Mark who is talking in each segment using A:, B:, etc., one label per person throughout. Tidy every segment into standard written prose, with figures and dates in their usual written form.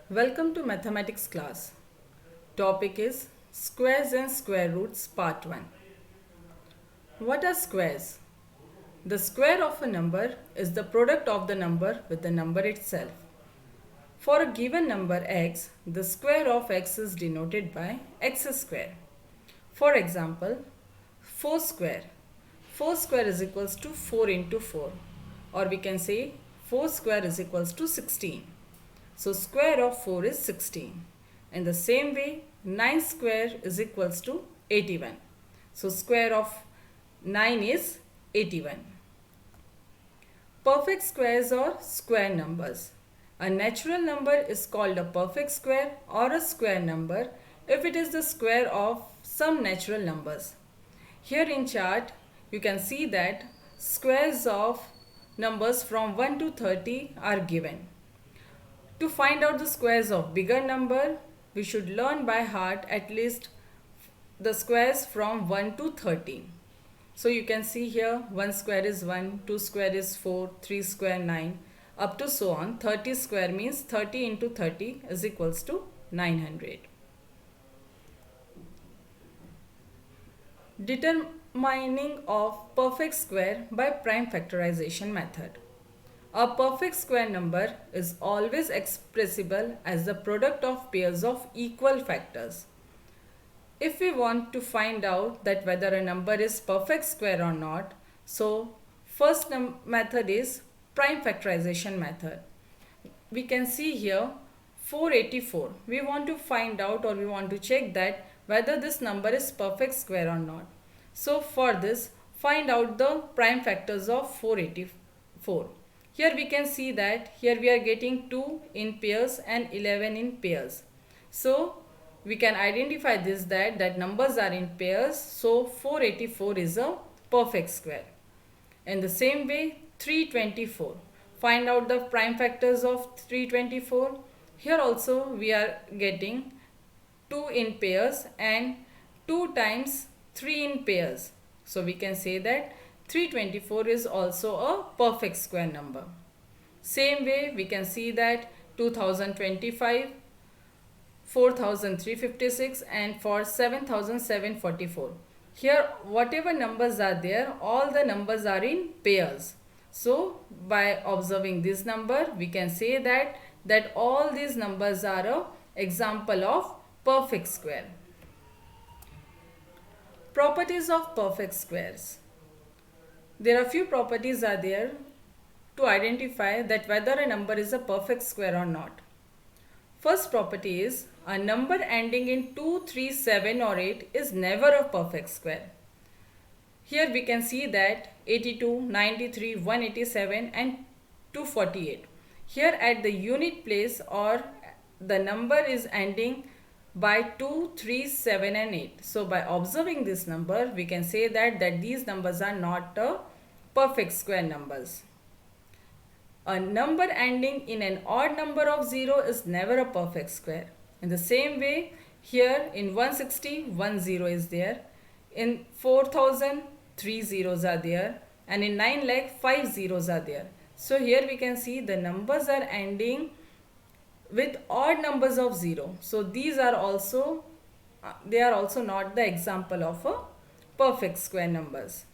A: Welcome to mathematics class. Topic is squares and square roots part 1. What are squares? The square of a number is the product of the number with the number itself. For a given number x, the square of x is denoted by x square. For example, 4 square. 4 square is equals to 4 into 4, or we can say 4 square is equals to 16. So square of 4 is 16. In the same way, 9 square is equals to 81. So square of 9 is 81. Perfect squares or square numbers. A natural number is called a perfect square or a square number if it is the square of some natural numbers. Here in chart, you can see that squares of numbers from 1 to 30 are given. To find out the squares of bigger number, we should learn by heart at least the squares from 1 to 30. So you can see here 1 square is 1, 2 square is 4, 3 square 9, up to so on. 30 square means 30 into 30 is equals to 900. Determining of perfect square by prime factorization method. A perfect square number is always expressible as the product of pairs of equal factors. If we want to find out that whether a number is perfect square or not, so first method is prime factorization method. We can see here 484. We want to find out, or we want to check that whether this number is perfect square or not. So for this, find out the prime factors of 484. Here we can see that here we are getting 2 in pairs and 11 in pairs. So we can identify this that numbers are in pairs. So 484 is a perfect square. In the same way, 324. Find out the prime factors of 324. Here also we are getting 2 in pairs and 2 times 3 in pairs. So we can say that 324 is also a perfect square number. Same way we can see that 2025, 4356 and for 7744. Here whatever numbers are there, all the numbers are in pairs. So by observing this number, we can say that all these numbers are a example of perfect square. Properties of perfect squares. There are few properties are there to identify that whether a number is a perfect square or not. First property is a number ending in 2, 3, 7 or 8 is never a perfect square. Here we can see that 82, 93, 187 and 248. Here at the unit place or the number is ending by 2, 3, 7 and 8. So by observing this number, we can say that these numbers are not perfect square numbers. A number ending in an odd number of 0 is never a perfect square. In the same way, here in 160, 1 0 is there. In 4000, 3 zeros are there. And in 9 lakh, 5 zeros are there. So here we can see the numbers are ending with odd numbers of 0. So these are also, they are also not the example of a perfect square numbers.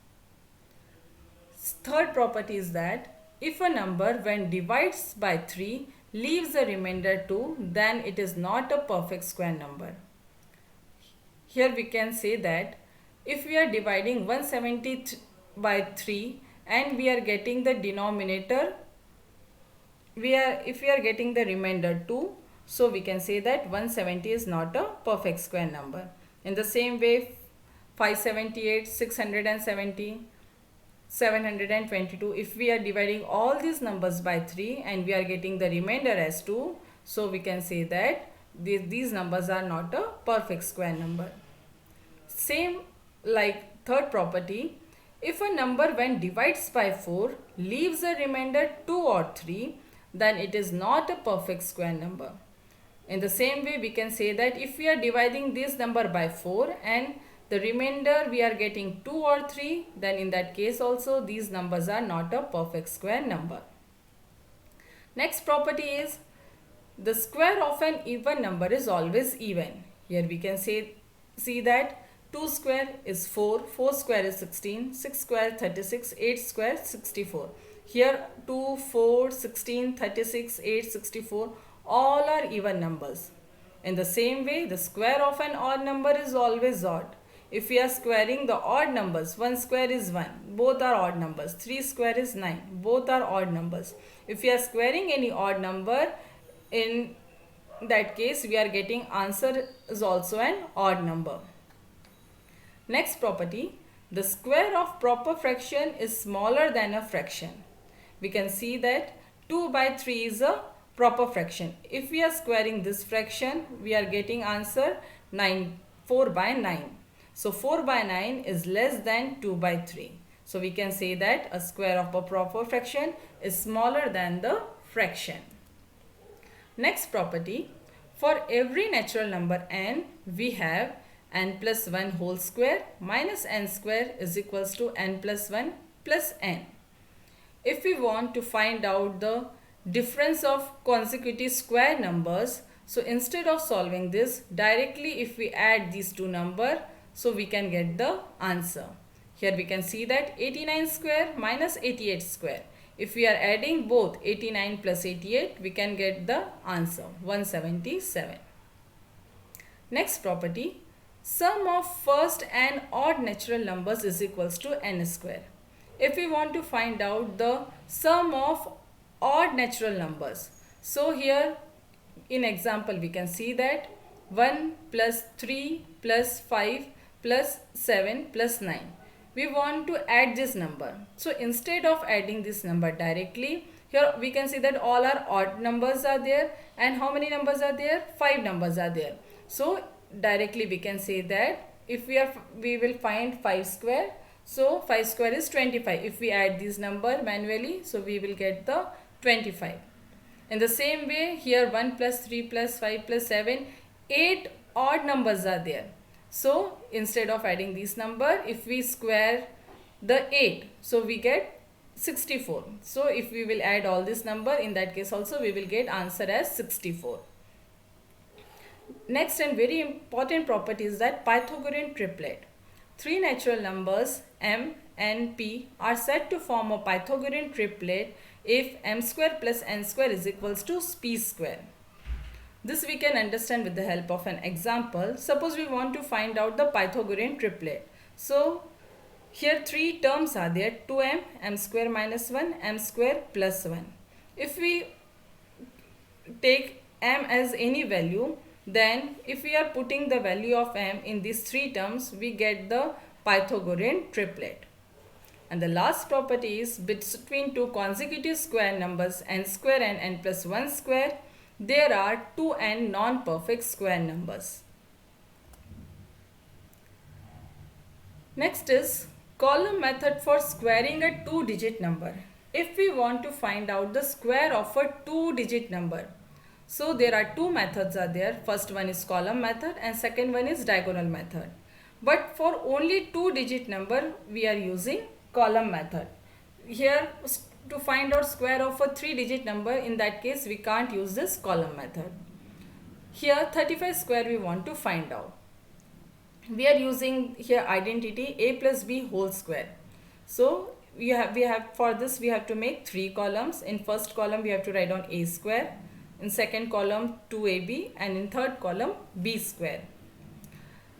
A: Third property is that if a number when divides by 3 leaves a remainder 2, then it is not a perfect square number. Here we can say that if we are dividing 170 by 3 and we are getting the denominator, if we are getting the remainder 2, so we can say that 170 is not a perfect square number. In the same way, 578, 670, 722, if we are dividing all these numbers by 3 and we are getting the remainder as 2, so we can say that these numbers are not a perfect square number. Same like third property, if a number when divides by 4 leaves a remainder 2 or 3, then it is not a perfect square number. In the same way, we can say that if we are dividing this number by 4 and the remainder we are getting 2 or 3, then in that case also these numbers are not a perfect square number. Next property is The square of an even number is always even. Here we can see that 2 square is 4, 4 square is 16, 6 square 36, 8 square 64. Here 2, 4, 16, 36, 8, 64 all are even numbers. In the same way, the square of an odd number is always odd. If we are squaring the odd numbers, 1 square is 1, both are odd numbers. 3 square is 9, both are odd numbers. If we are squaring any odd number, in that case we are getting answer is also an odd number. Next property, the square of proper fraction is smaller than a fraction. We can see that 2 by 3 is a proper fraction. If we are squaring this fraction, we are getting answer 4 by 9. So 4 by 9 is less than 2 by 3. So we can say that a square of a proper fraction is smaller than the fraction. Next property, for every natural number n, we have n plus 1 whole square minus n square is equals to n plus 1 plus n. If we want to find out the difference of consecutive square numbers, so instead of solving this directly, if we add these two numbers, so we can get the answer. Here we can see that 89 square minus 88 square. If we are adding both 89 plus 88, we can get the answer 177. Next property, sum of first and odd natural numbers is equals to n square. If we want to find out the sum of odd natural numbers, so here in example we can see that 1 plus 3 plus 5 plus 7 plus 9. We want to add this number. So instead of adding this number directly, here we can see that all our odd numbers are there, and how many numbers are there? 5 numbers are there. So directly we can say that if we will find 5 square, so 5 square is 25. If we add this number manually, so we will get the 25. In the same way, here 1 plus 3 plus 5 plus 7, 8 odd numbers are there. So instead of adding this number, if we square the 8, so we get 64. So if we will add all this number, in that case also we will get answer as 64. Next and very important property is that Pythagorean triplet. Three natural numbers m, n, p are said to form a Pythagorean triplet if m square plus n square is equals to p square. This we can understand with the help of an example. Suppose we want to find out the Pythagorean triplet. So here three terms are there, 2m, m square minus 1, m square plus 1. If we take m as any value, then if we are putting the value of m in these three terms, we get the Pythagorean triplet. And the last property is between two consecutive square numbers n square and n plus 1 square, there are 2n non-perfect square numbers. Next is column method for squaring a two-digit number. If we want to find out the square of a two-digit number, so there are two methods are there. First one is column method and second one is diagonal method. But for only two-digit number, we are using column method. Here to find out square of a three-digit number, in that case we can't use this column method. Here 35 square we want to find out. We are using here identity a plus b whole square. So we have for this we have to make three columns. In first column we have to write down a square, in second column 2ab, and in third column b square.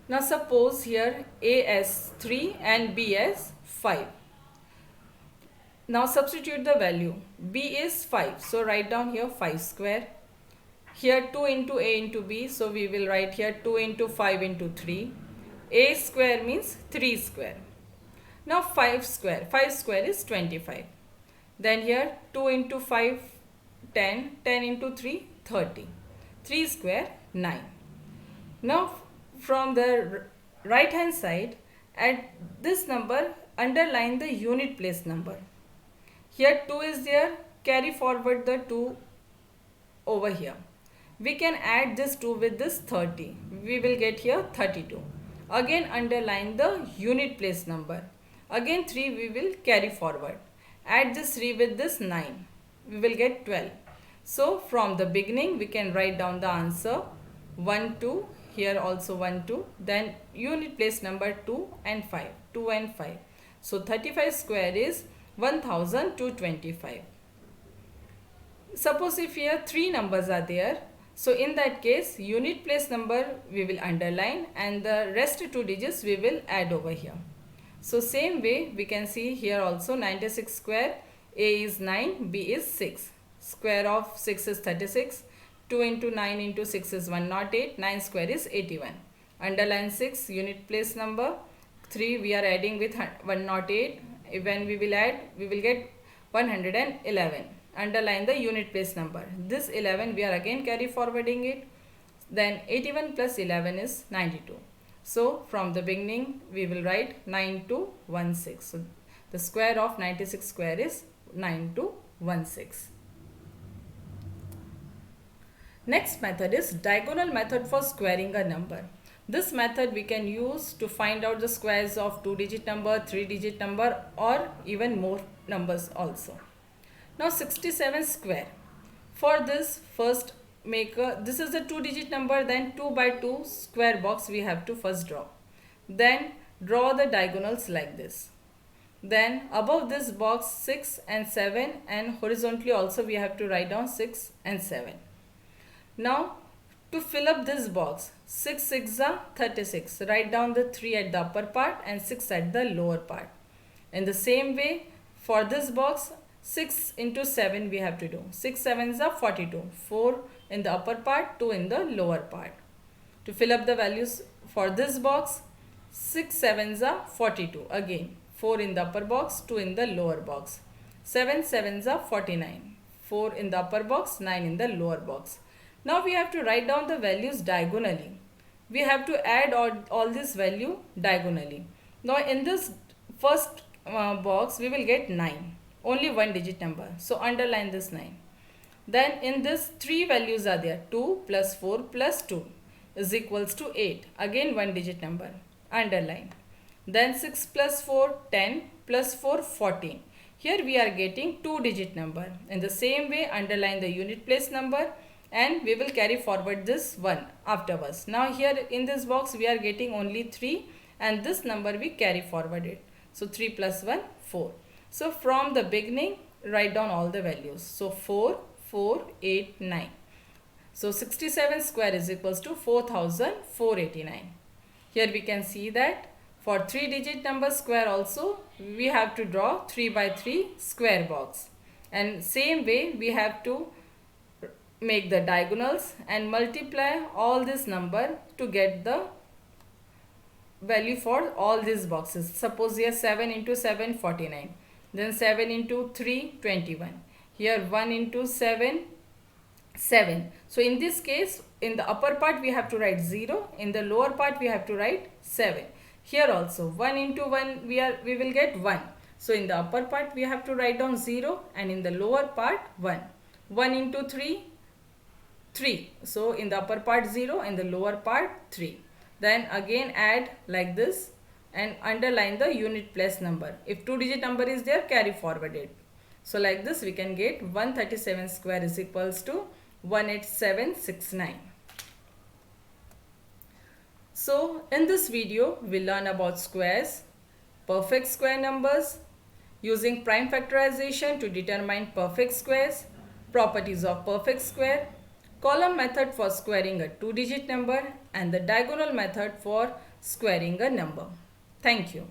A: Now suppose here a as 3 and b as 5. Now substitute the value. B is 5. So write down here 5 square. Here 2 into a into b. So we will write here 2 into 5 into 3. A square means 3 square. Now 5 square. 5 square is 25. Then here 2 into 5, 10. 10 into 3, 30. 3 square, 9. Now from the right hand side, at this number, underline the unit place number. Here 2 is there, carry forward the 2 over here. We can add this 2 with this 30. We will get here 32. Again underline the unit place number. Again 3 we will carry forward. Add this 3 with this 9. We will get 12. So from the beginning we can write down the answer 1, 2, here also 1, 2, then unit place number 2 and 5, 2 and 5. So 35 square is 1225. Suppose if here 3 numbers are there, so in that case unit place number we will underline and the rest 2 digits we will add over here. So same way we can see here also 96 square, A is 9, B is 6. Square of 6 is 36. 2 into 9 into 6 is 108. 9 square is 81. Underline 6 unit place number. 3 we are adding with 108. When we will add, we will get 111. Underline the unit place number. This 11 we are again carry forwarding it. Then 81 plus 11 is 92. So from the beginning we will write 9216. So the square of 96 square is 9216. Next method is diagonal method for squaring a number. This method we can use to find out the squares of 2-digit number, 3-digit number or even more numbers also. Now 67 square. For this first this is a 2-digit number, then 2 by 2 square box we have to first draw. Then draw the diagonals like this. Then above this box 6 and 7 and horizontally also we have to write down 6 and 7. Now to fill up this box, 6 6 are 36. Write down the 3 at the upper part and 6 at the lower part. In the same way for this box 6 into 7 we have to do. 6 7s are 42. 4 in the upper part, 2 in the lower part. To fill up the values for this box, 6 7s are 42. Again 4 in the upper box, 2 in the lower box. 7 7s are 49. 4 in the upper box, 9 in the lower box. Now we have to write down the values diagonally. We have to add all this value diagonally. Now in this first box we will get 9. Only 1-digit number. So underline this 9. Then in this 3 values are there. 2 plus 4 plus 2 is equals to 8. Again 1-digit number. Underline. Then 6 plus 4 10 plus 4 14. Here we are getting 2-digit number. In the same way underline the unit place number and we will carry forward this 1 afterwards. Now here in this box we are getting only 3 and this number we carry forward it. So 3 plus 1 4. So from the beginning write down all the values. So 4 4 8 9. So 67 square is equals to 4489. Here we can see that for 3-digit number square also we have to draw 3 by 3 square box. And same way we have to make the diagonals and multiply all this number to get the value for all these boxes. Suppose here 7 into 7 49. Then 7 into 3 21. Here 1 into 7 7. So in this case in the upper part we have to write 0. In the lower part we have to write 7. Here also 1 into 1 we will get 1. So in the upper part we have to write down 0 and in the lower part 1. 1 into 3 3. So in the upper part 0 and the lower part 3. Then again add like this and underline the unit place number. If 2-digit number is there, carry forward it. So like this we can get 137 square is equals to 18769. So in this video we learn about squares, perfect square numbers, using prime factorization to determine perfect squares, properties of perfect square, column method for squaring a 2-digit number and the diagonal method for squaring a number. Thank you.